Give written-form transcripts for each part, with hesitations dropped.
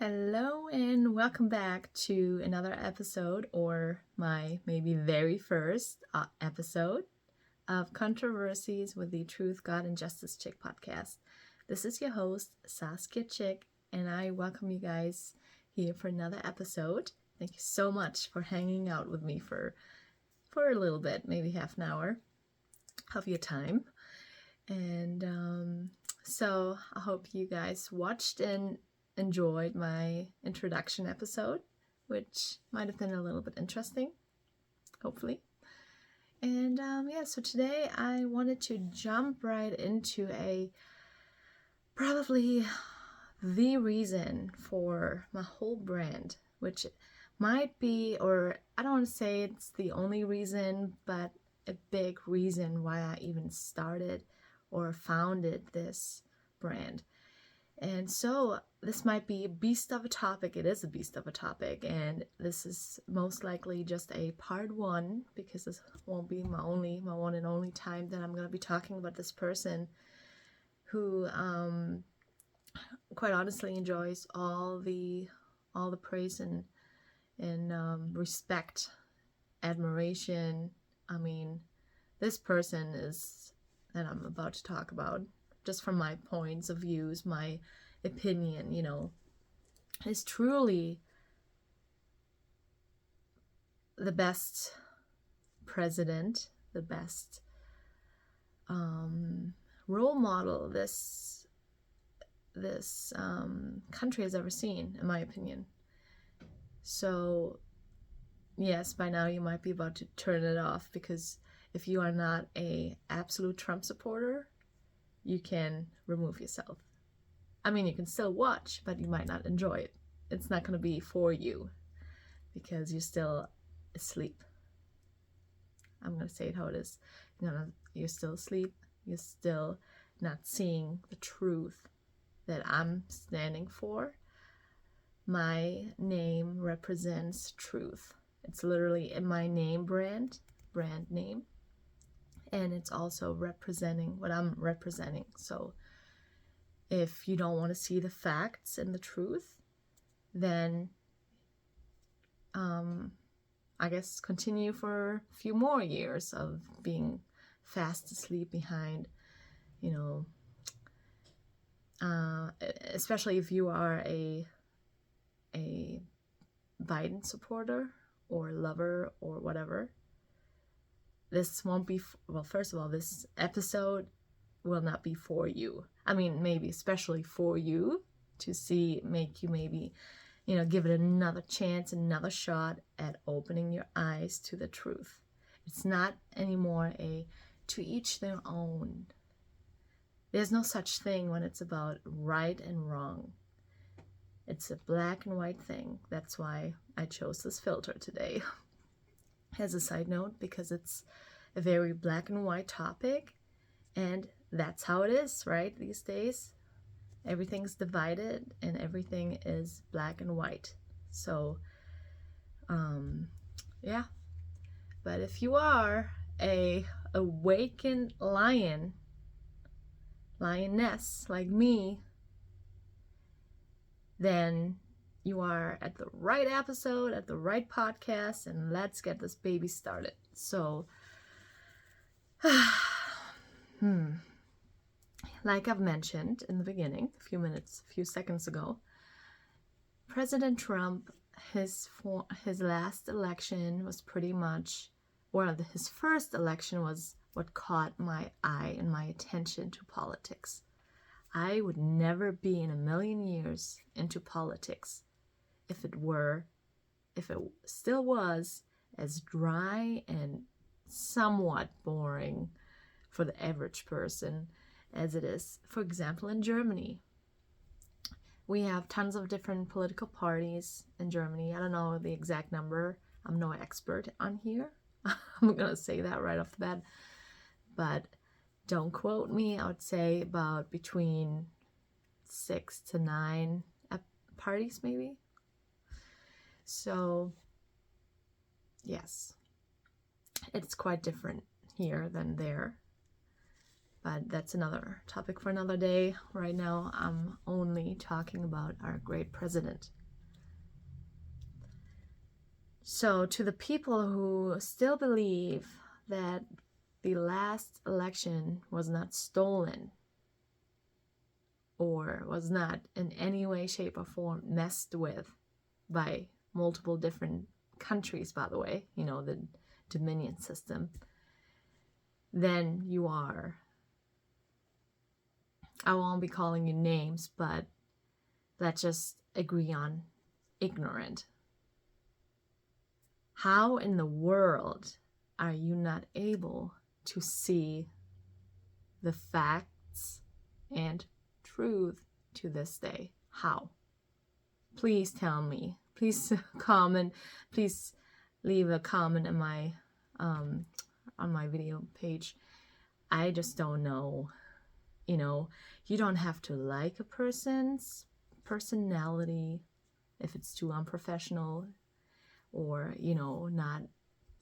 Hello and welcome back to another episode, or my maybe very first episode of Controversies with the Truth, God, and Justice Chick podcast. This is your host, Saskia Chick, and I welcome you guys here for another episode. Thank you so much for hanging out with me for a little bit, maybe half an hour of your time. And so I hope you guys watched and enjoyed my introduction episode, which might have been a little bit interesting, hopefully. And so today I wanted to jump right into probably the reason for my whole brand, which might be, or I don't want to say it's the only reason, but a big reason why I even started or founded this brand. And so this might be a beast of a topic. It is a beast of a topic, and this is most likely just a part one, because this won't be my one and only time that I'm going to be talking about this person who quite honestly enjoys all the praise and respect, admiration. I mean, this person that I'm about to talk about, just from my points of views, my opinion, is truly the best president, the best role model this country has ever seen, in my opinion. So yes, by now you might be about to turn it off, because if you are not a absolute Trump supporter, you can remove yourself. I mean, you can still watch, but you might not enjoy it. It's not going to be for you because you're still asleep. I'm going to say it how it is. You're still asleep. You're still not seeing the truth that I'm standing for. My name represents truth. It's literally in my name brand name. And it's also representing what I'm representing. So if you don't want to see the facts and the truth, then I guess continue for a few more years of being fast asleep behind, especially if you are a Biden supporter or lover or whatever. This won't be, first of all, this episode will not be for you. I mean, maybe especially for you to make you maybe, give it another chance, another shot at opening your eyes to the truth. It's not anymore to each their own. There's no such thing when it's about right and wrong. It's a black and white thing. That's why I chose this filter today. As a side note, because it's a very black and white topic, and that's how it is, right? These days, everything's divided and everything is black and white. So, yeah. But if you are a awakened lioness like me, then you are at the right episode, at the right podcast, and let's get this baby started. So, like I've mentioned in the beginning, a few seconds ago, President Trump, his last election was pretty much, his first election was what caught my eye and my attention to politics. I would never be in a million years into politics if it still was as dry and somewhat boring for the average person as it is, for example, in Germany. We have tons of different political parties in Germany. I don't know the exact number. I'm no expert on here. I'm going to say that right off the bat. But don't quote me. I would say about between 6 to 9 parties, maybe. So, yes, it's quite different here than there. But that's another topic for another day. Right now, I'm only talking about our great president. So, to the people who still believe that the last election was not stolen or was not in any way, shape, or form messed with by multiple different countries, by the way, the Dominion system, then you are, I won't be calling you names, but let's just agree on ignorant. How in the world are you not able to see the facts and truth to this day? How? Please tell me. Please comment. Please leave a comment in my on my video page. I just don't know. You don't have to like a person's personality if it's too unprofessional or, not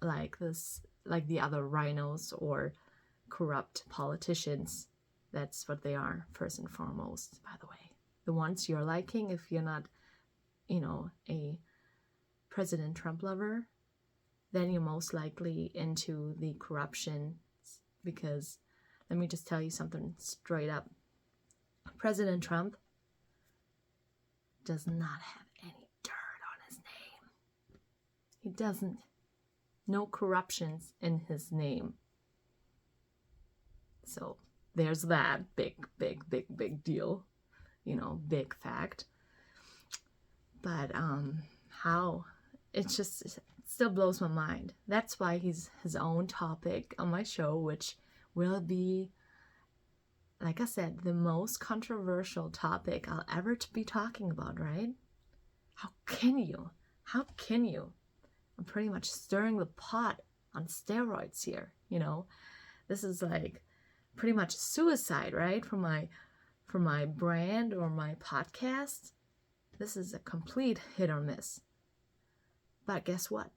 like this, like the other rhinos or corrupt politicians. That's what they are, first and foremost, by the way. The ones you're liking, if you're not, a President Trump lover, then you're most likely into the corruption, because let me just tell you something straight up. President Trump does not have any dirt on his name. He doesn't. No corruptions in his name. So there's that big deal, big fact. But how? It still blows my mind. That's why he's his own topic on my show, which will be, like I said, the most controversial topic I'll ever be talking about, right? How can you? I'm pretty much stirring the pot on steroids here, This is like pretty much suicide, right? For my brand or my podcast. This is a complete hit or miss. But guess what?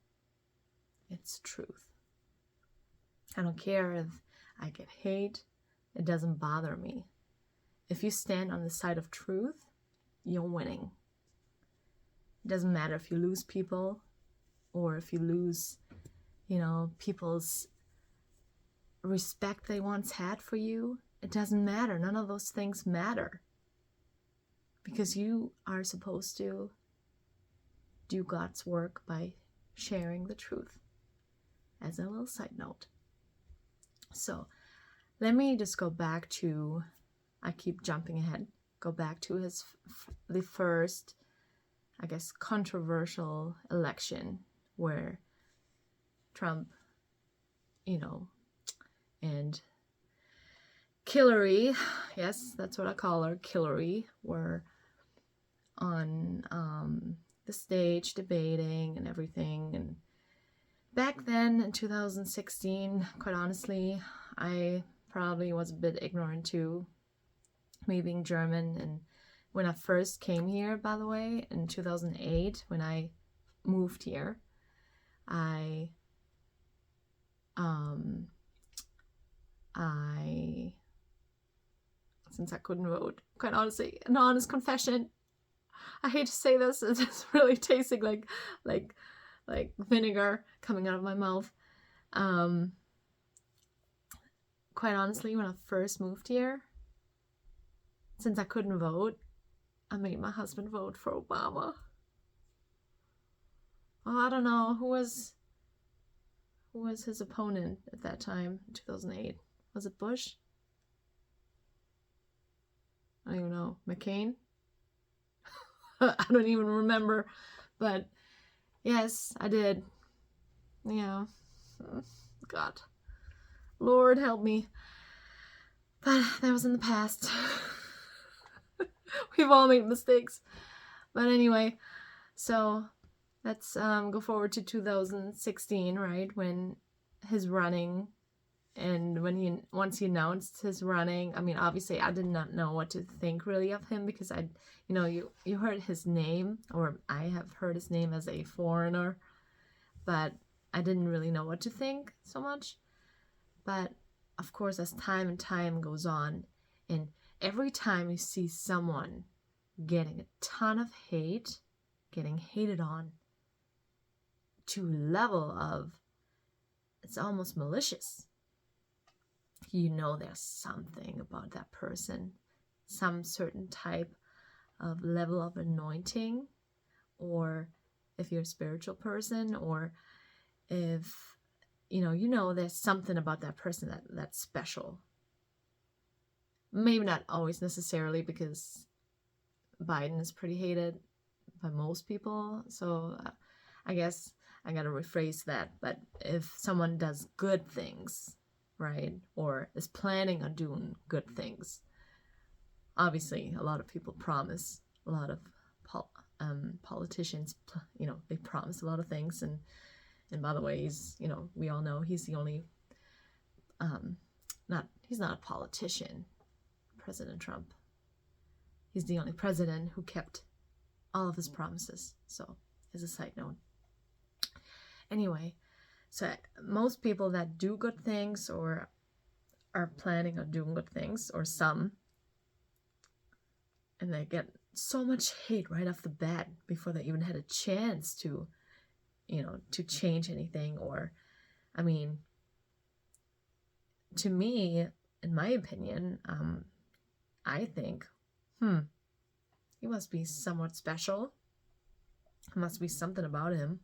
It's truth. I don't care if I get hate. It doesn't bother me. If you stand on the side of truth, you're winning. It doesn't matter if you lose people or if you lose, people's respect they once had for you. It doesn't matter. None of those things matter. Because you are supposed to do God's work by sharing the truth. As a little side note. So, let me just go back to, I keep jumping ahead, go back to the first, I guess, controversial election where Trump, and Hillary, yes, that's what I call her, Hillary, were on the stage debating and everything. And back then in 2016, quite honestly, I probably was a bit ignorant too, me being German. And when I first came here, by the way, in 2008, when I moved here, since I couldn't vote, quite honestly, an honest confession, I hate to say this, it's just really tasting like vinegar coming out of my mouth. Quite honestly, when I first moved here, since I couldn't vote, I made my husband vote for Obama. Oh, I don't know who was his opponent at that time, 2008. Was it Bush? I don't even know. McCain? I don't even remember. But yes, I did. Yeah. God. Lord help me. But that was in the past. We've all made mistakes. But anyway, so let's go forward to 2016, right? When his running, and once he announced his running, I mean, obviously I did not know what to think really of him, because you heard his name, or I have heard his name as a foreigner, but I didn't really know what to think so much. But of course, as time and time goes on, and every time you see someone getting a ton of hate, getting hated on to a level of it's almost malicious, you know there's something about that person, some certain type of level of anointing, or if you're a spiritual person, or if you know there's something about that person that's special. Maybe not always necessarily, because Biden is pretty hated by most people, so I guess I gotta rephrase that. But if someone does good things, right, or is planning on doing good things, obviously a lot of people promise, a lot of politicians, they promise a lot of things, and by the way, he's, we all know he's the only he's not a politician, President Trump. He's the only president who kept all of his promises. So, as a side note. Anyway, so most people that do good things or are planning on doing good things, or some, and they get so much hate right off the bat before they even had a chance to, to change anything. Or, I mean, to me, in my opinion, I think, he must be somewhat special. There must be something about him,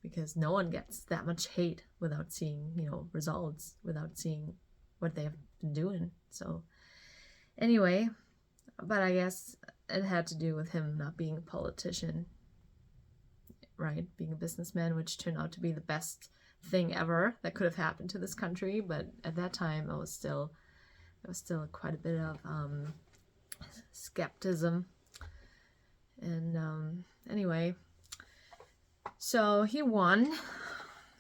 because no one gets that much hate without seeing, results, without seeing what they have been doing. So anyway, but I guess it had to do with him not being a politician, right? Being a businessman, which turned out to be the best thing ever that could have happened to this country. But at that time, there was still quite a bit of skepticism. And anyway, so he won,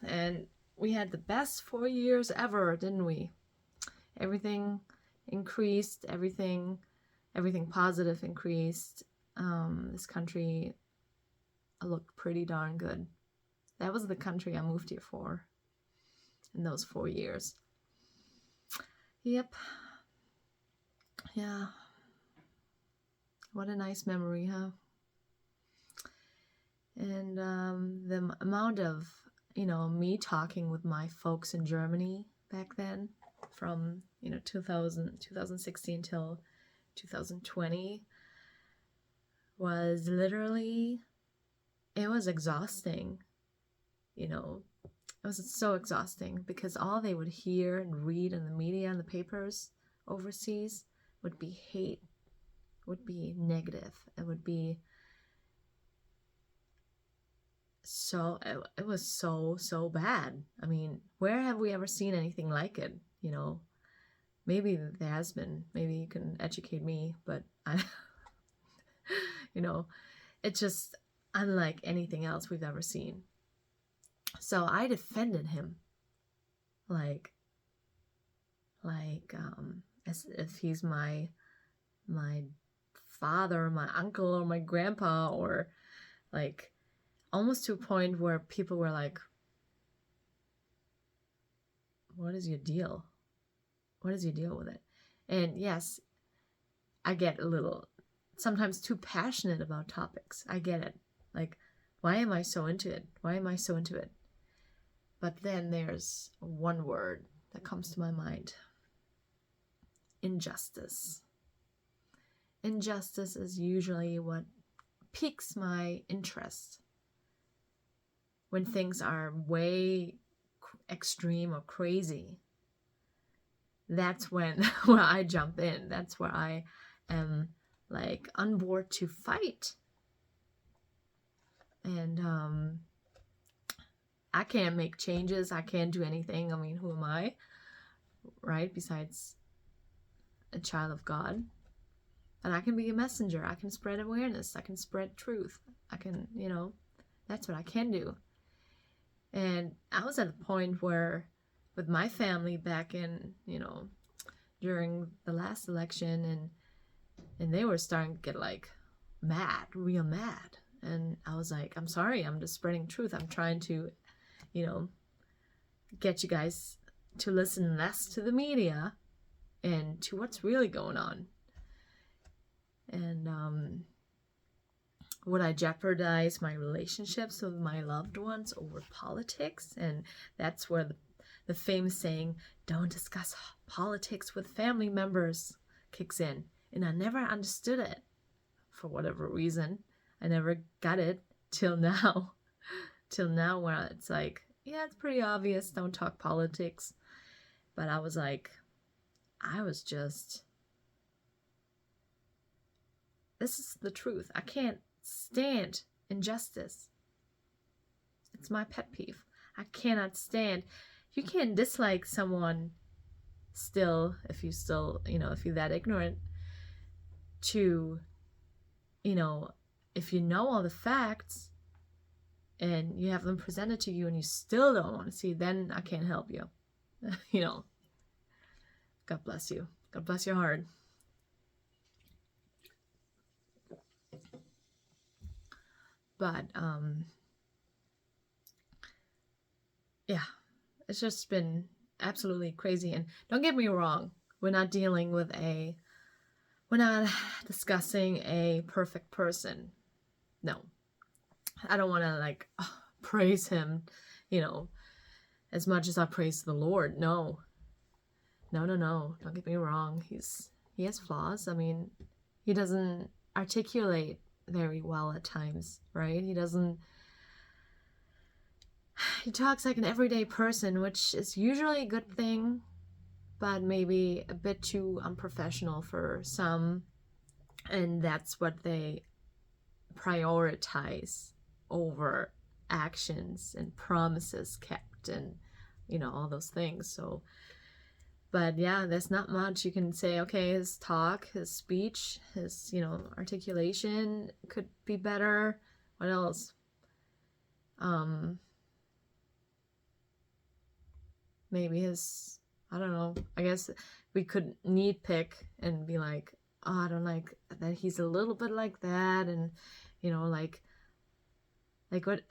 and we had the best 4 years ever, didn't we? Everything increased, everything positive increased. This country looked pretty darn good. That was the country I moved here for in those 4 years. Yep. Yeah. What a nice memory, huh? And the amount of, me talking with my folks in Germany back then, from, 2016 till 2020, was literally, it was exhausting. It was so exhausting, because all they would hear and read in the media and the papers overseas would be hate, would be negative. It would be so, it was so bad. I mean, where have we ever seen anything like it? Maybe there has been. Maybe you can educate me, but it's just unlike anything else we've ever seen. So I defended him as if he's my father, or my uncle, or my grandpa, or almost to a point where people were like, what is your deal? What is your deal with it? And yes, I get a little, sometimes too passionate about topics. I get it. Why am I so into it? Why am I so into it? But then there's one word that comes to my mind. Injustice. Injustice is usually what piques my interest. When things are way extreme or crazy, that's when I jump in. That's where I am on board to fight. And I can't make changes. I can't do anything. I mean, who am I, right? Besides a child of God. But I can be a messenger. I can spread awareness. I can spread truth. I can, that's what I can do. And I was at a point where, with my family back in, during the last election, and they were starting to get mad, real mad. And I was like, I'm sorry, I'm just spreading truth. I'm trying to, get you guys to listen less to the media and to what's really going on. And would I jeopardize my relationships with my loved ones over politics? And that's where the famous saying, don't discuss politics with family members, kicks in. And I never understood it for whatever reason. I never got it till now. Till now, where it's like, yeah, it's pretty obvious, don't talk politics. But I was just, this is the truth. I can't stand injustice. It's my pet peeve. I cannot stand. You can't dislike someone still, if you're that ignorant, to, if you know all the facts and you have them presented to you and you still don't want to see, then I can't help you. God bless you. God bless your heart. But, yeah, it's just been absolutely crazy. And don't get me wrong, we're not discussing a perfect person. No. I don't want to praise him, as much as I praise the Lord. No. Don't get me wrong. He has flaws. I mean, he doesn't articulate very well at times, right? He talks like an everyday person, which is usually a good thing, but maybe a bit too unprofessional for some. And that's what they prioritize over actions and promises kept and, all those things. So, but yeah, there's not much you can say. Okay, his talk, his speech, his, articulation could be better. What else? Maybe I don't know. I guess we could nitpick and be like, oh, I don't like that he's a little bit like that. And, like what,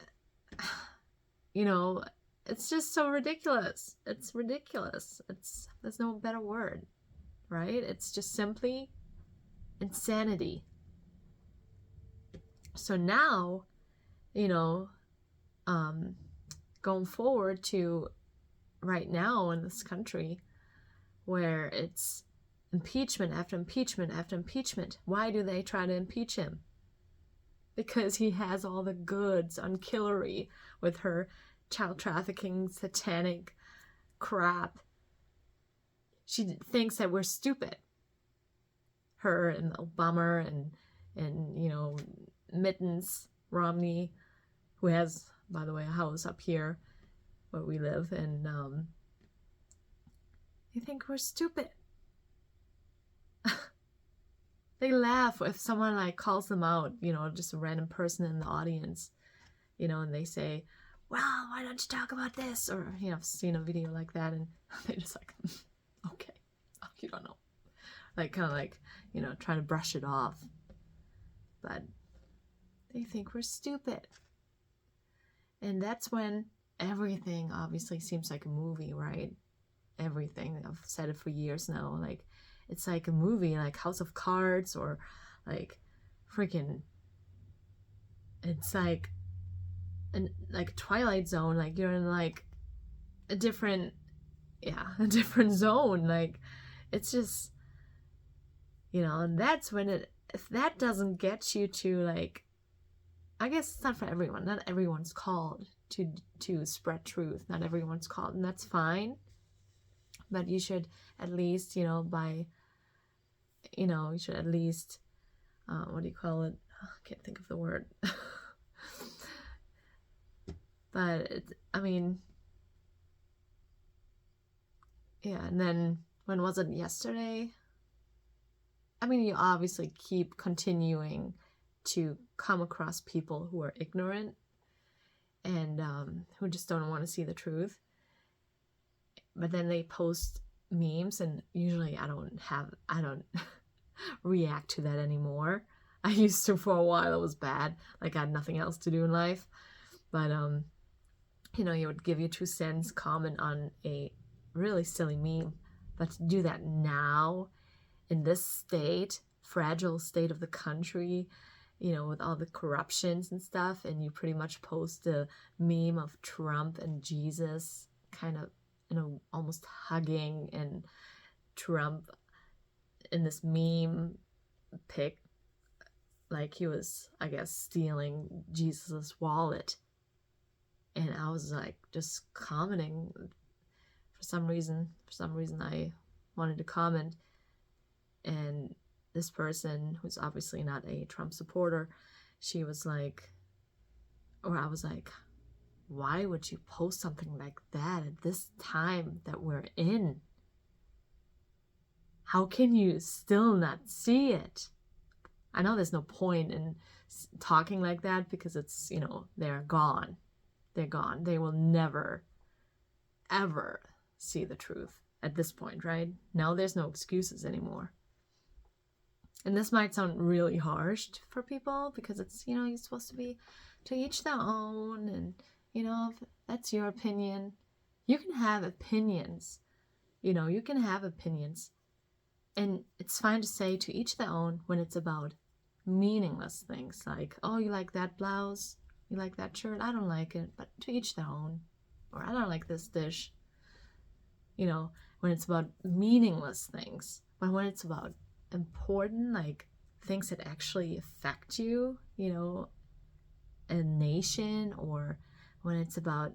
it's just so ridiculous. It's ridiculous. There's no better word, right? It's just simply insanity. So now, going forward to right now in this country, where it's impeachment after impeachment after impeachment. Why do they try to impeach him? Because he has all the goods on Hillary with her child trafficking, satanic crap. She thinks that we're stupid. Her and Obama and Mittens Romney, who has, by the way, a house up here where we live, and they think we're stupid. They laugh if someone calls them out, just a random person in the audience, and they say, well, why don't you talk about this? Or, I've seen a video like that, and they just okay, oh, you don't know. Trying to brush it off. But they think we're stupid. And that's when everything obviously seems like a movie, right? Everything. I've said it for years now. It's like a movie, like House of Cards, or freaking, it's like Twilight Zone. You're in a different zone. It's just, and that's when if that doesn't get you to I guess it's not for everyone. Not everyone's called to spread truth. Not everyone's called, and that's fine. But you should at least, you should at least, what do you call it? I can't think of the word. But, yeah, and then, when was it, yesterday? You obviously keep continuing to come across people who are ignorant and who just don't want to see the truth. But then they post memes, and usually I don't react to that anymore. I used to for a while. It was bad. I had nothing else to do in life. But, you would give your 2 cents, comment on a really silly meme. But to do that now, in this state, fragile state of the country, with all the corruptions and stuff, and you pretty much post a meme of Trump and Jesus kind of, almost hugging, and Trump in this meme pic, like he was, I guess, stealing Jesus's wallet. And I was like just commenting. For some reason I wanted to comment, and this person, who's obviously not a Trump supporter, she was like, or I was like, why would you post something like that at this time that we're in? How can you still not see it? I know there's no point in talking like that, because it's, they're gone. They're gone. They will never, ever see the truth at this point, right? Now there's no excuses anymore. And this might sound really harsh for people, because it's, you're supposed to be to each their own, and, if that's your opinion. You can have opinions, you can have opinions. And it's fine to say to each their own when it's about meaningless things, like, oh, you like that blouse? You like that shirt? I don't like it, but to each their own. Or I don't like this dish. When it's about meaningless things. But when it's about important, like things that actually affect you, a nation, or when it's about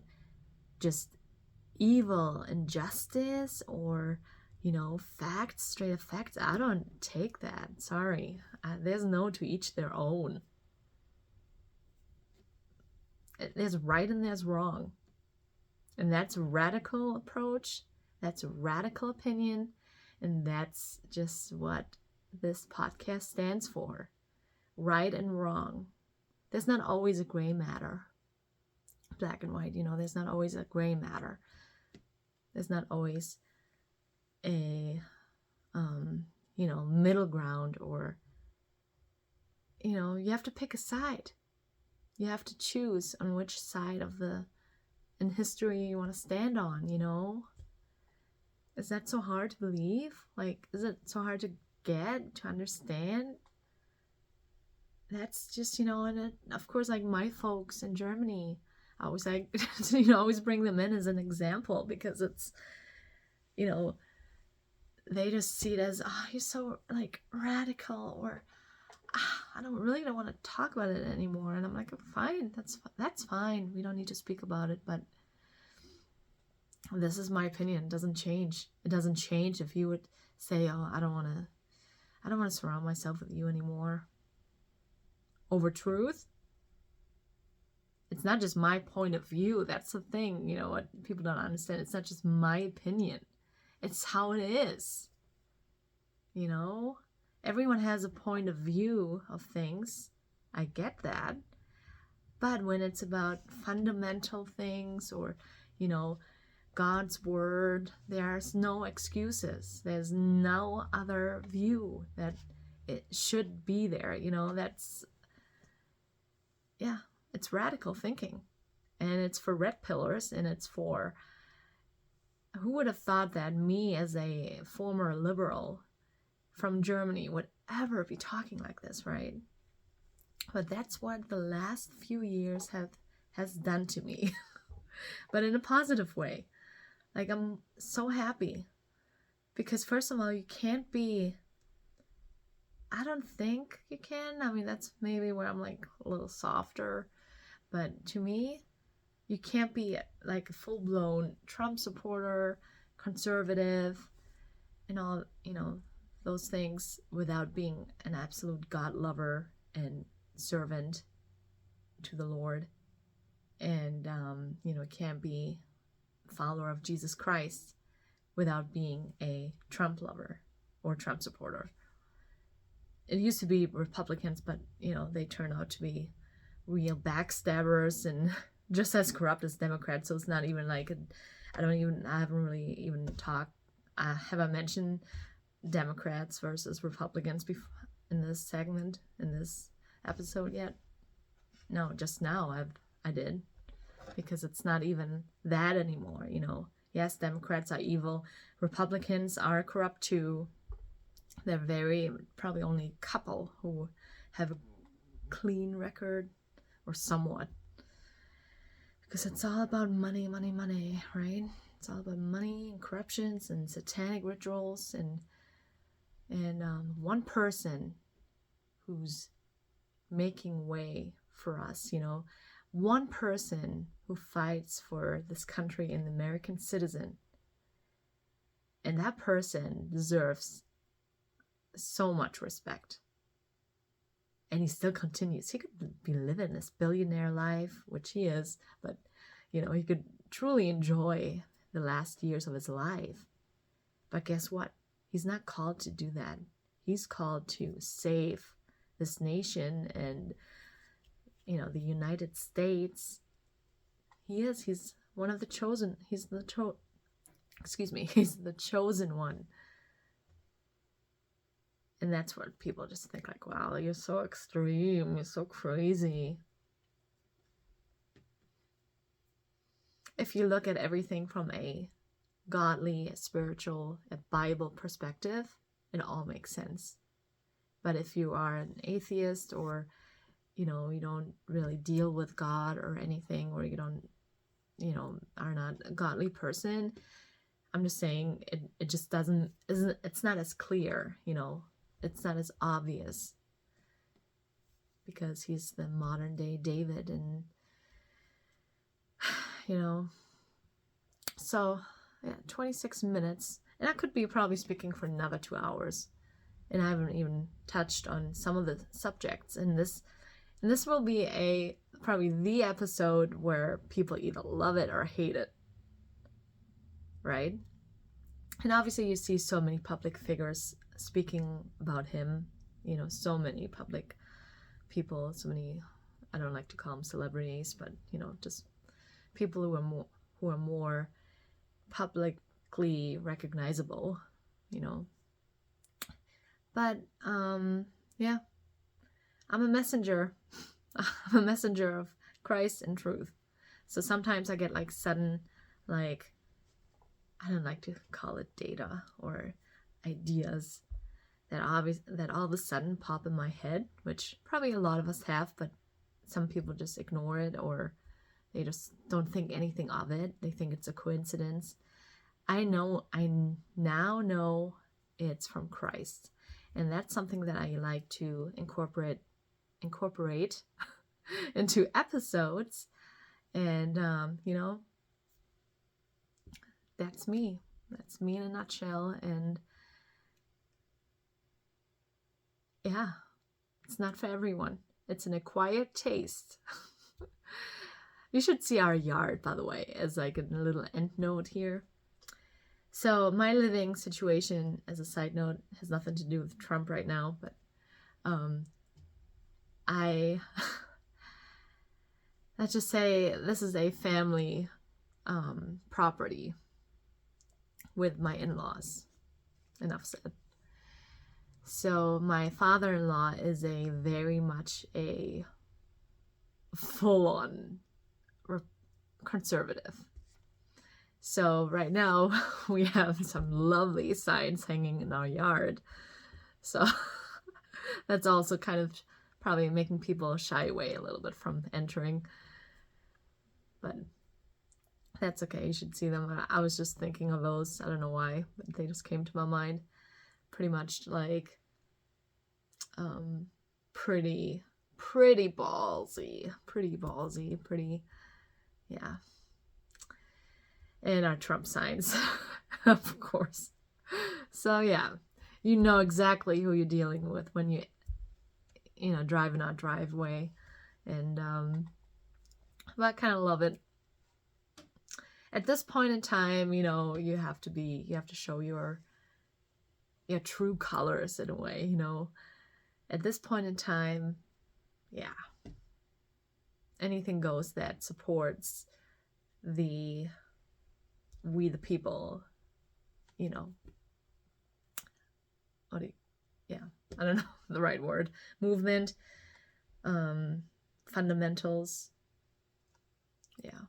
just evil, injustice, or, facts, straight up facts, I don't take that. Sorry. There's no to each their own. There's right and there's wrong. And that's a radical approach. That's a radical opinion. And that's just what this podcast stands for. Right and wrong. There's not always a gray matter. Black and white, there's not always a gray matter. There's not always a, middle ground, or, you have to pick a side. You have to choose on which side in history you want to stand on, Is that so hard to believe? Like, is it so hard to understand? That's just, and of course, like my folks in Germany, I always like, always bring them in as an example, because it's, they just see it as, oh, you're so like radical, or I don't want to talk about it anymore. And I'm like, fine, that's fine. We don't need to speak about it, but this is my opinion. It doesn't change. It doesn't change if you would say, oh, I don't want to surround myself with you anymore. Over truth. It's not just my point of view. That's the thing, what people don't understand. It's not just my opinion. It's how it is. Everyone has a point of view of things. I get that. But when it's about fundamental things, or, God's word, there's no excuses. There's no other view that it should be there. That's, it's radical thinking. And it's for red pillars, and it's for, who would have thought that me as a former liberal from Germany would ever be talking like this, right? But that's what the last few years has done to me. But in a positive way. Like, I'm so happy. Because first of all, you can't be, I don't think you can. I mean, that's maybe where I'm like a little softer. But to me, you can't be like a full-blown Trump supporter, conservative, and all, those things, without being an absolute God lover and servant to the Lord. And, can't be a follower of Jesus Christ without being a Trump lover or Trump supporter. It used to be Republicans, but, they turn out to be real backstabbers and just as corrupt as Democrats. So it's not even like, I haven't really even talked, have I mentioned Democrats versus Republicans before in this segment, in this episode yet? No, just now I did, because it's not even that anymore. You Yes, Democrats are evil. Republicans are corrupt too. They're probably only a couple who have a clean record, or somewhat. Because it's all about money, money, money, right? It's all about money and corruptions and satanic rituals and one person who's making way for us, one person who fights for this country and the American citizen. And that person deserves so much respect. And he still continues. He could be living this billionaire life, which he is, but, he could truly enjoy the last years of his life. But guess what? He's not called to do that. He's called to save this nation and, the United States. He's one of the chosen. He's the chosen one. And that's what people just think, like, wow, you're so extreme, you're so crazy. If you look at everything from a godly, a spiritual, a Bible perspective, it all makes sense. But if you are an atheist, or, you don't really deal with God or anything, or you don't, are not a godly person, I'm just saying it just it's not as clear, it's not as obvious, because he's the modern day David, and so yeah, 26 minutes, and I could be probably speaking for another 2 hours, and I haven't even touched on some of the subjects, and this will be probably the episode where people either love it or hate it, right? And obviously you see so many public figures speaking about him, so many public people, so many, I don't like to call them celebrities, but, just people who are more publicly recognizable, But, yeah, I'm a messenger. I'm a messenger of Christ and truth. So sometimes I get sudden, I don't like to call it data or ideas that all of a sudden pop in my head, which probably a lot of us have, but some people just ignore it, or they just don't think anything of it. They think it's a coincidence. I now know it's from Christ. And that's something that I like to incorporate into episodes. And, that's me. That's me in a nutshell. And yeah, it's not for everyone. It's an acquired taste. You should see our yard, by the way, as a little end note here. So my living situation, as a side note, has nothing to do with Trump right now, but let's just say this is a family property with my in-laws. Enough said. So my father-in-law is very much a full-on conservative. So right now we have some lovely signs hanging in our yard. So that's also kind of probably making people shy away a little bit from entering. But that's okay. You should see them. I was just thinking of those. I don't know why, but they just came to my mind. Pretty much pretty ballsy. Yeah. And our Trump signs, of course. So yeah, you know exactly who you're dealing with when you drive in our driveway, and but I kind of love it. At this point in time, you have to show your true colors in a way, At this point in time, yeah, anything goes that supports we the people, I don't know the right word, movement, fundamentals, yeah,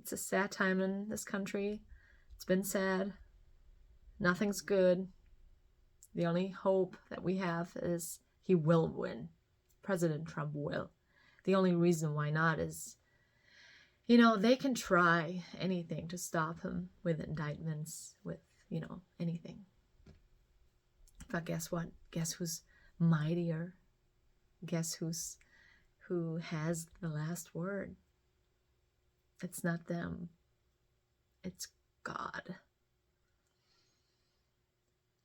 It's a sad time in this country. It's been sad. Nothing's good. The only hope that we have is he will win. President Trump will. The only reason why not is, they can try anything to stop him with indictments, with, anything. But guess what? Guess who's mightier? Guess who has the last word? It's not them. It's God.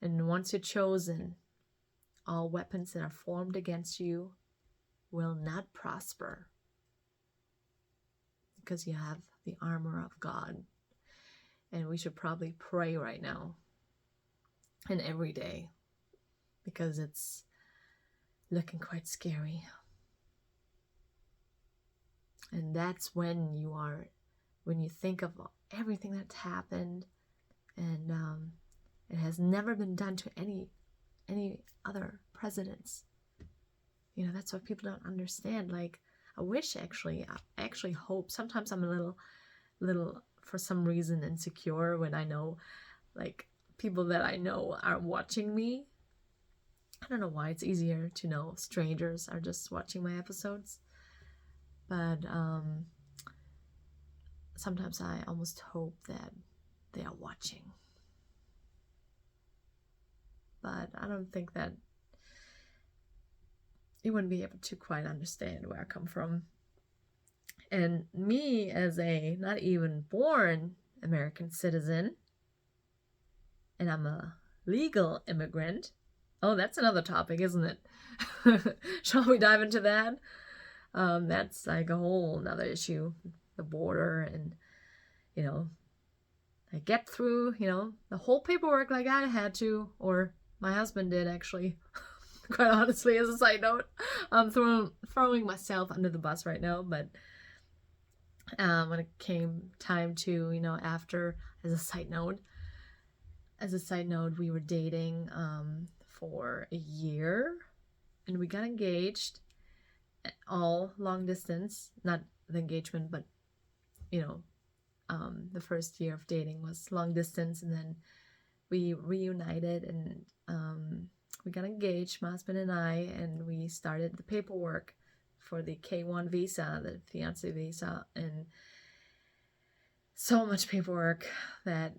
And once you're chosen, all weapons that are formed against you will not prosper, because you have the armor of God. And we should probably pray right now and every day, because it's looking quite scary. And that's when you think of everything that's happened, and it has never been done to any other presidents. That's what people don't understand. Like, I actually hope, sometimes I'm a little for some reason insecure when I know, like, people that I know are watching me. I don't know why. It's easier to know strangers are just watching my episodes. But sometimes I almost hope that they are watching. But I don't think that you wouldn't be able to quite understand where I come from. And me, as a not even born American citizen, and I'm a legal immigrant. Oh, that's another topic, isn't it? Shall we dive into that? That's like a whole nother issue, the border, and, I get through, the whole paperwork like I had to, or my husband did, actually. Quite honestly, as a side note, I'm throwing myself under the bus right now, but when it came time to, after, as a side note, we were dating for a year, and we got engaged, all long distance, not the engagement, but, the first year of dating was long distance, and then we reunited, and we got engaged, my husband and I, and we started the paperwork for the K-1 visa, the fiancé visa, and so much paperwork that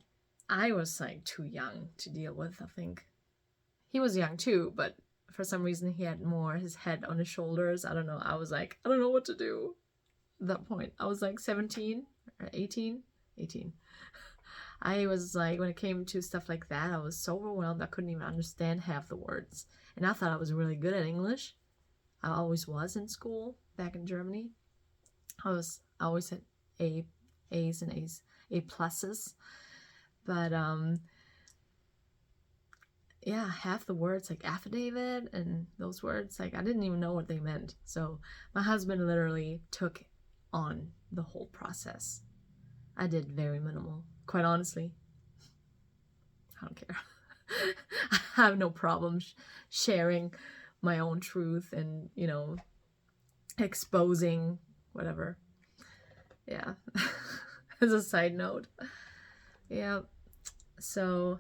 I was like too young to deal with. I think he was young too, but for some reason he had more his head on his shoulders. I don't know. I was like, I don't know what to do. At that point, I was like 17 or 18. I was like, when it came to stuff like that, I was so overwhelmed. I couldn't even understand half the words. And I thought I was really good at English. I always was in school back in Germany. I always had A's and A's, A pluses. But yeah, half the words, like affidavit and those words, like I didn't even know what they meant. So my husband literally took on the whole process. I did very minimal, quite honestly. I don't care. I have no problem sharing my own truth and, exposing whatever. Yeah. As a side note. Yeah. So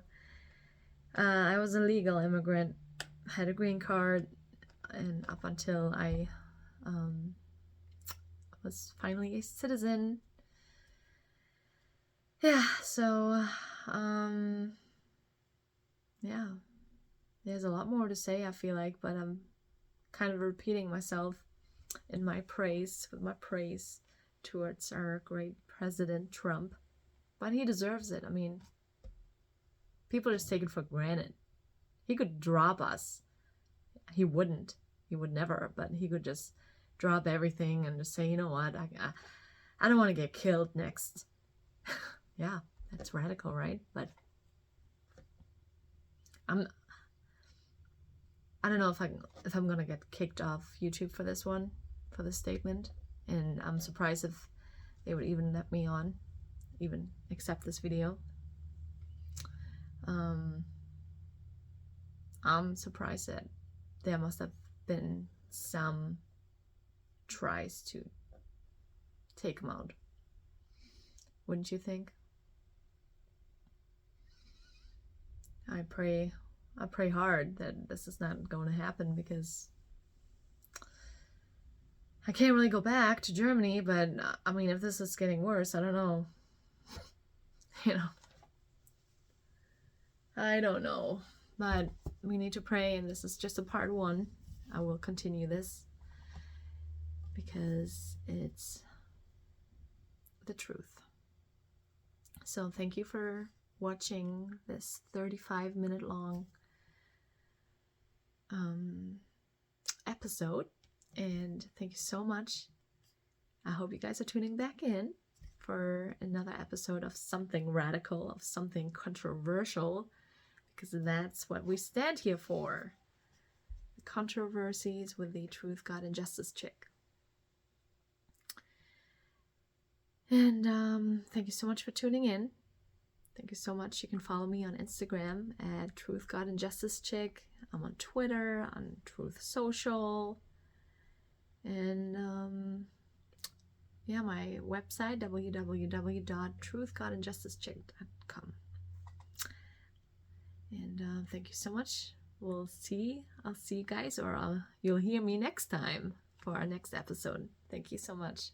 I was a legal immigrant, had a green card, and up until I was finally a citizen. Yeah, so yeah, there's a lot more to say, I feel like, but I'm kind of repeating myself in my praise towards our great President Trump. But he deserves it. I mean, people just take it for granted. He could drop us. He wouldn't. He would never, but he could just drop everything and just say, you know what, I don't want to get killed next. Yeah, that's radical, right? But I don't know if I'm gonna get kicked off YouTube for this one, for this statement, and I'm surprised if they would even let me on, even accept this video. I'm surprised that there must have been some tries to take him out. Wouldn't you think? I pray hard that this is not going to happen, because I can't really go back to Germany, but I mean, if this is getting worse, I don't know. You know, I don't know, but we need to pray, and this is just a part one. I will continue this because it's the truth. So thank you for watching this 35-minute long episode, and thank you so much. I hope you guys are tuning back in for another episode of something radical, of something controversial, because that's what we stand here for. The controversies with the Truth, God, and Justice chick. And thank you so much for tuning in. Thank you so much. You can follow me on Instagram at Truth, God, and Justice chick. I'm on Twitter, on Truth Social. And yeah, my website, www.truthgodandjusticechick.com. And thank you so much. I'll see you guys, or you'll hear me next time for our next episode. Thank you so much.